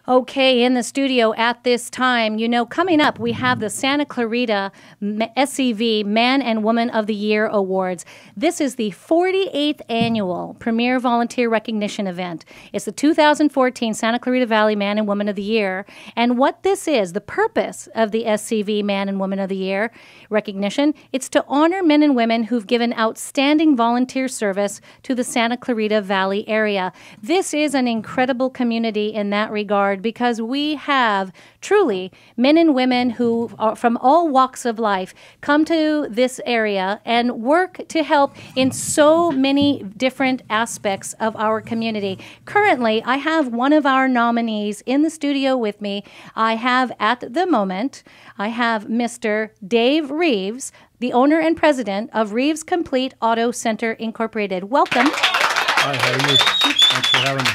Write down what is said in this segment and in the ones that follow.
Okay, in the studio at this time, coming up, we have the Santa Clarita SCV Man and Woman of the Year Awards. This is the 48th annual Premier Volunteer Recognition event. It's the 2014 Santa Clarita Valley Man and Woman of the Year. And what this is, the purpose of the SCV Man and Woman of the Year recognition, it's to honor men and women who've given outstanding volunteer service to the Santa Clarita Valley area. This is an incredible community in that regard, because we have truly men and women who are from all walks of life come to this area and work to help in so many different aspects of our community. Currently, I have one of our nominees in the studio with me. I have at the moment, I have Mr. Dave Reeves, the owner and president of Reeves Complete Auto Center Incorporated. Welcome. Hi, how are you? Thanks for having me.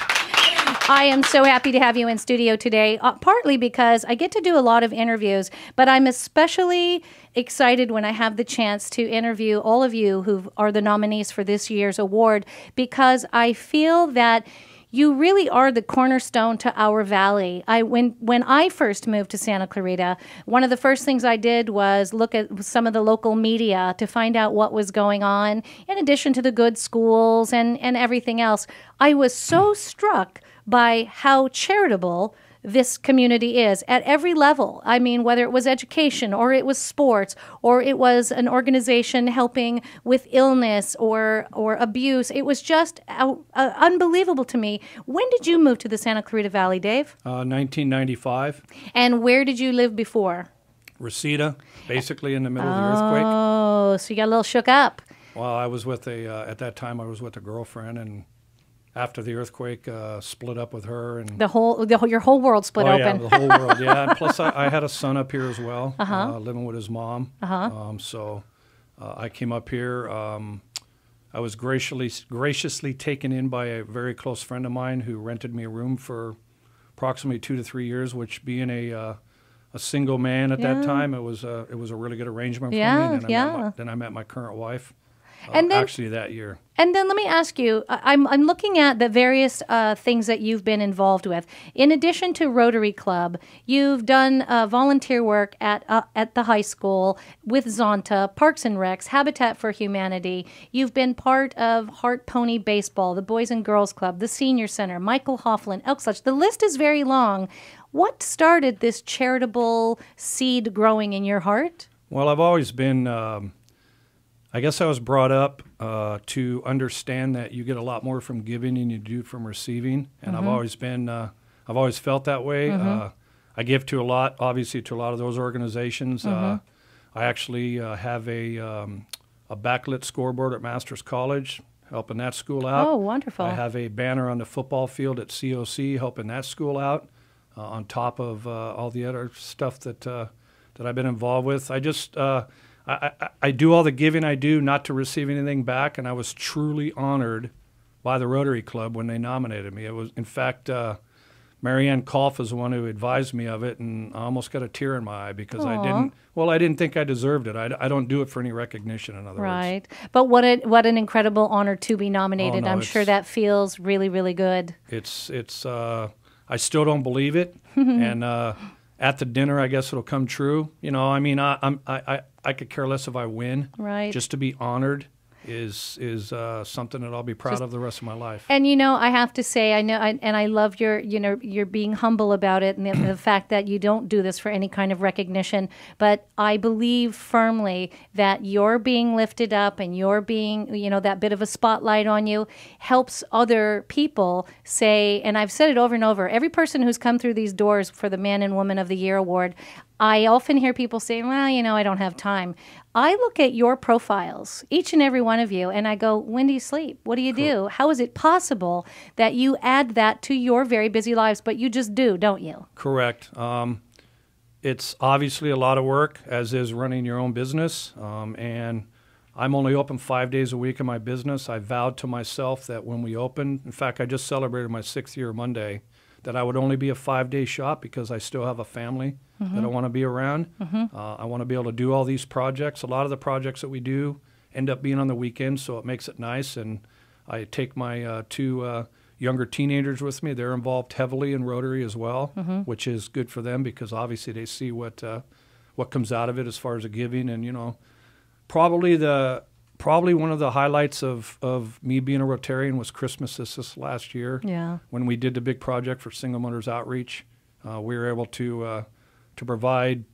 I am so happy to have you in studio today, partly because I get to do a lot of interviews, but I'm especially excited when I have the chance to interview all of you who are the nominees for this year's award, because I feel that you really are the cornerstone to our valley. When I first moved to Santa Clarita, one of the first things I did was look at some of the local media to find out what was going on, in addition to the good schools and everything else. I was so struck by how charitable this community is at every level. I mean, whether it was education or it was sports or it was an organization helping with illness or abuse, it was just unbelievable to me. When did you move to the Santa Clarita Valley, Dave? 1995. And where did you live before? Reseda, basically in the middle of the earthquake. Oh, so you got a little shook up. Well, I was with at that time I was with a girlfriend, and after the earthquake, split up with her, and your whole world split open. Yeah, the whole world. Yeah, and plus I had a son up here as well, living with his mom. So I came up here. I was graciously taken in by a very close friend of mine who rented me a room for approximately 2 to 3 years. Which, being a single man at that time, it was a really good arrangement for me. And then I met my current wife. And then, actually that year. And then let me ask you, I'm looking at the various things that you've been involved with. In addition to Rotary Club, you've done volunteer work at the high school with Zonta, Parks and Recs, Habitat for Humanity. You've been part of Hart Pony Baseball, the Boys and Girls Club, the Senior Center, Michael Hoffman, Elks Lodge. The list is very long. What started this charitable seed growing in your heart? Well, I've always been... I guess I was brought up to understand that you get a lot more from giving than you do from receiving, and I've always felt that way. I give to a lot, obviously, to a lot of those organizations. I actually have a backlit scoreboard at Masters College, helping that school out. Oh, wonderful! I have a banner on the football field at COC, helping that school out, on top of all the other stuff that I've been involved with. I do all the giving I do, not to receive anything back, and I was truly honored by the Rotary Club when they nominated me. It was, in fact, Marianne Kolf is the one who advised me of it, and I almost got a tear in my eye because I didn't think I deserved it. I don't do it for any recognition, in other words. Right. But what an incredible honor to be nominated. I'm sure that feels really, really good. It's I still don't believe it, and at the dinner, I guess it'll come true. You know, I mean, I could care less if I win. Right. Just to be honored is something that I'll be proud of the rest of my life. And I have to say, I love you're being humble about it, and the fact that you don't do this for any kind of recognition. But I believe firmly that you're being lifted up, and you're being, that bit of a spotlight on you helps other people say. And I've said it over and over. Every person who's come through these doors for the Man and Woman of the Year award, I often hear people say, well, I don't have time. I look at your profiles, each and every one of you, and I go, when do you sleep? What do you do? How is it possible that you add that to your very busy lives? But you just do, don't you? Correct. It's obviously a lot of work, as is running your own business. And I'm only open 5 days a week in my business. I vowed to myself that when we open, in fact, I just celebrated my 6th year Monday, that I would only be a 5-day shop because I still have a family that I want to be around. I want to be able to do all these projects. A lot of the projects that we do end up being on the weekends, so it makes it nice. And I take my two younger teenagers with me. They're involved heavily in Rotary as well, which is good for them because obviously they see what comes out of it as far as the giving. And, you know, probably one of the highlights of me being a Rotarian was Christmas this last year. Yeah. When we did the big project for Single Mothers Outreach, we were able to provide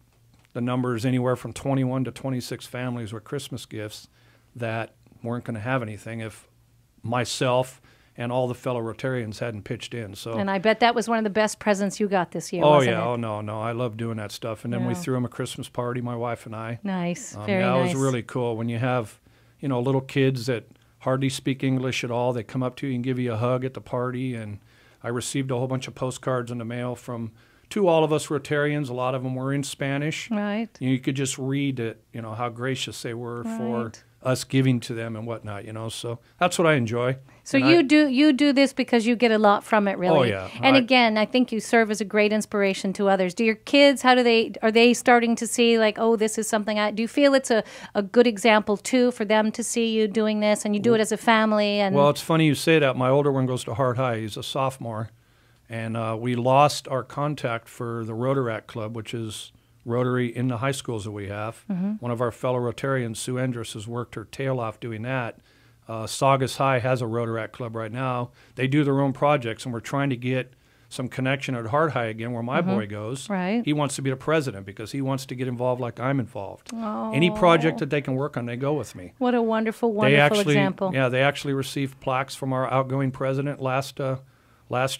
the numbers anywhere from 21 to 26 families with Christmas gifts that weren't going to have anything if myself and all the fellow Rotarians hadn't pitched in. So, and I bet that was one of the best presents you got this year, oh, wasn't yeah. it? Oh, no. I love doing that stuff. And then we Yeah. threw them a Christmas party, my wife and I. Nice. Very yeah, nice. it was really cool. When you have, you know, little kids that hardly speak English at all, they come up to you and give you a hug at the party. And I received a whole bunch of postcards in the mail to all of us Rotarians. A lot of them were in Spanish. Right. You could just read it, you know, how gracious they were for us giving to them and whatnot, you know. So that's what I enjoy. So and you do this because you get a lot from it, really. Oh, yeah. And again, I think you serve as a great inspiration to others. Do your kids, are they starting to see like, oh, this is something do you feel it's a good example too for them to see you doing this and you do it as a family? And well, it's funny you say that. My older one goes to Hart High. He's a sophomore. And we lost our contact for the Rotary Club, which is Rotary in the high schools that we have. One of our fellow Rotarians, Sue Endress, has worked her tail off doing that. Saugus High has a Rotary Club right now. They do their own projects, and we're trying to get some connection at Hart High again, where my boy goes. Right. He wants to be the president because he wants to get involved like I'm involved. Oh. Any project that they can work on, they go with me. What a wonderful, They wonderful actually, example. yeah, they actually received plaques from our outgoing president last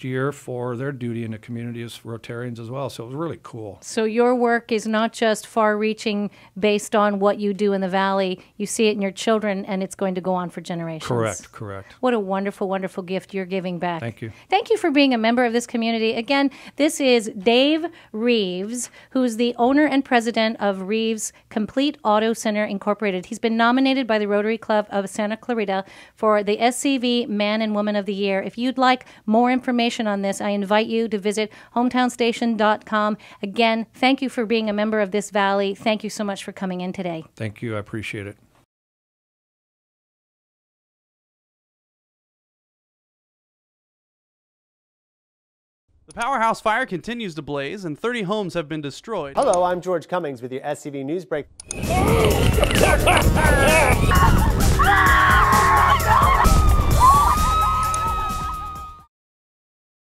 year for their duty in the community as Rotarians as well. So it was really cool. So your work is not just far-reaching based on what you do in the Valley. You see it in your children, and it's going to go on for generations. Correct. What a wonderful, wonderful gift you're giving back. Thank you. Thank you for being a member of this community. Again, this is Dave Reeves, who's the owner and president of Reeves Complete Auto Center Incorporated. He's been nominated by the Rotary Club of Santa Clarita for the SCV Man and Woman of the Year. If you'd like more information on this, I invite you to visit hometownstation.com. Again, thank you for being a member of this Valley. Thank you so much for coming in today. Thank you. I appreciate it. The powerhouse fire continues to blaze and 30 homes have been destroyed. Hello, I'm George Cummings with your SCV News Break.